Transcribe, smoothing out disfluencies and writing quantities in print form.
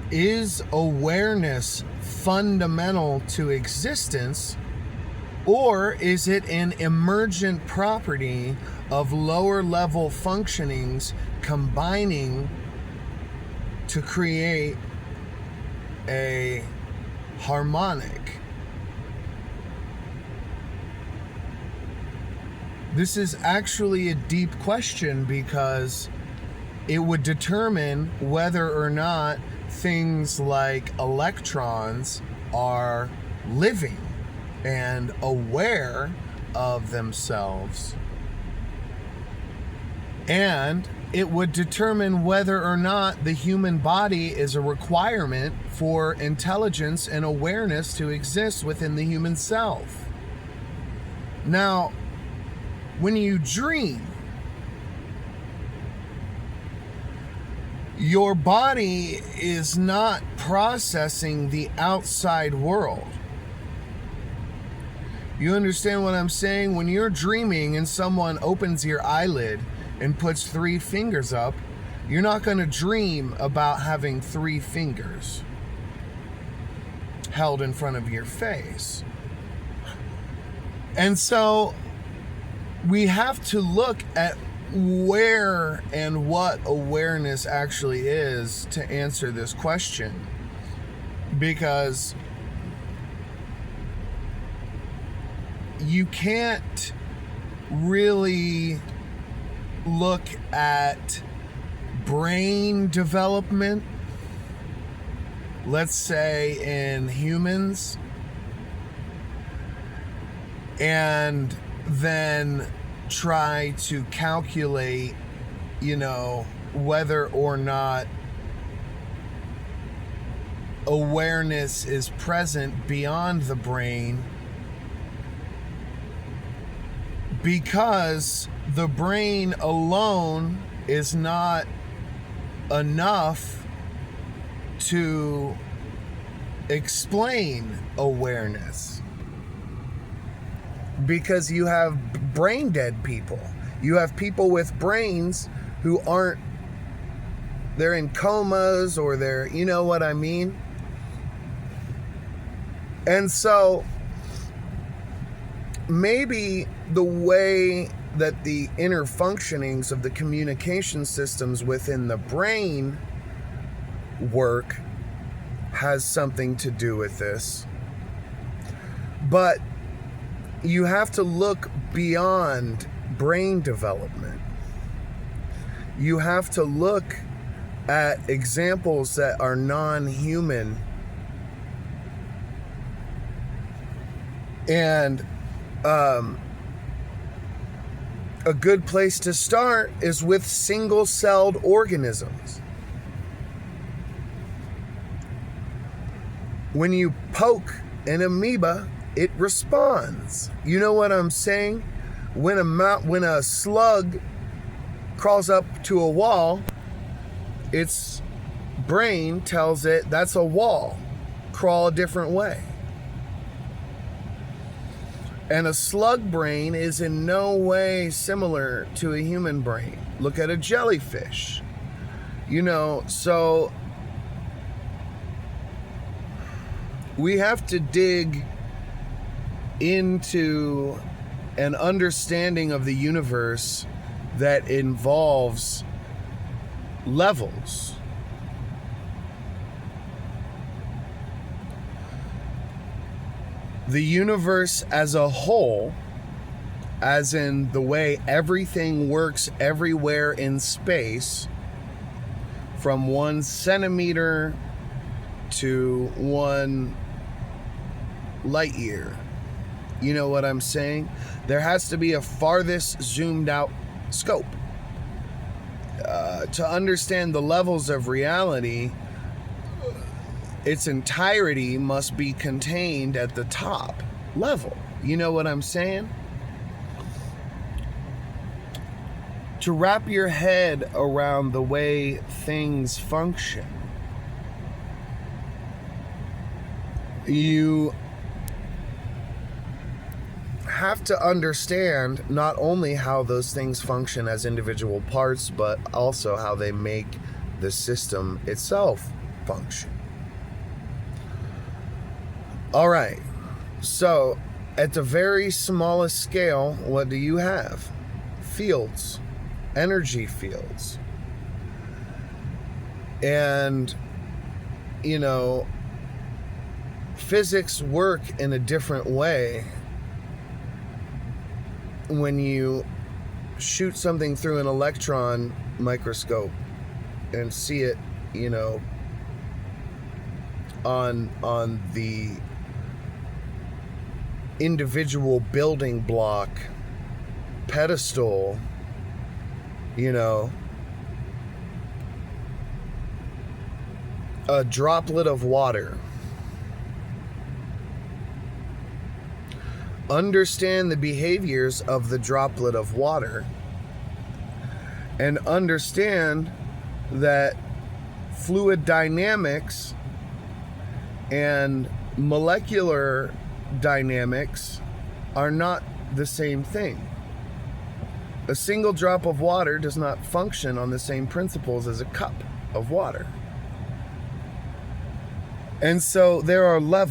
Is awareness fundamental to existence, or is it an emergent property of lower level functionings combining to create a harmonic? This is actually a deep question because it would determine whether or not things like electrons are living and aware of themselves. And it would determine whether or not the human body is a requirement for intelligence and awareness to exist within the human self. Now, when you dream, your body is not processing the outside world. You understand what I'm saying? When you're dreaming and someone opens your eyelid and puts 3 fingers up, you're not going to dream about having 3 fingers held in front of your face. And so we have to look at where and what awareness actually is to answer this question, because you can't really look at brain development, let's say in humans, and then try to calculate, whether or not awareness is present beyond the brain, because the brain alone is not enough to explain awareness. Because you have brain dead people. You have people with brains who they're in comas, or they're, you know what I mean? And so maybe the way that the inner functionings of the communication systems within the brain work has something to do with this. But you have to look beyond brain development. You have to look at examples that are non-human. And a good place to start is with single-celled organisms. When you poke an amoeba, it responds. You know what I'm saying? When a slug crawls up to a wall, its brain tells it that's a wall. Crawl a different way. And a slug brain is in no way similar to a human brain. Look at a jellyfish. So we have to dig into an understanding of the universe that involves levels. The universe as a whole, as in the way everything works everywhere in space, from 1 centimeter to 1 light year. You know what I'm saying? There has to be a farthest zoomed out scope. To understand the levels of reality, its entirety must be contained at the top level. You know what I'm saying? To wrap your head around the way things function, you have to understand not only how those things function as individual parts, but also how they make the system itself function. All right, so at the very smallest scale, what do you have? Fields, energy fields. And, you know, physics work in a different way when you shoot something through an electron microscope and see it, you know, on the individual building block pedestal, you know, a droplet of water. Understand the behaviors of the droplet of water and understand that fluid dynamics and molecular dynamics are not the same thing. A single drop of water does not function on the same principles as a cup of water. And so there are levels.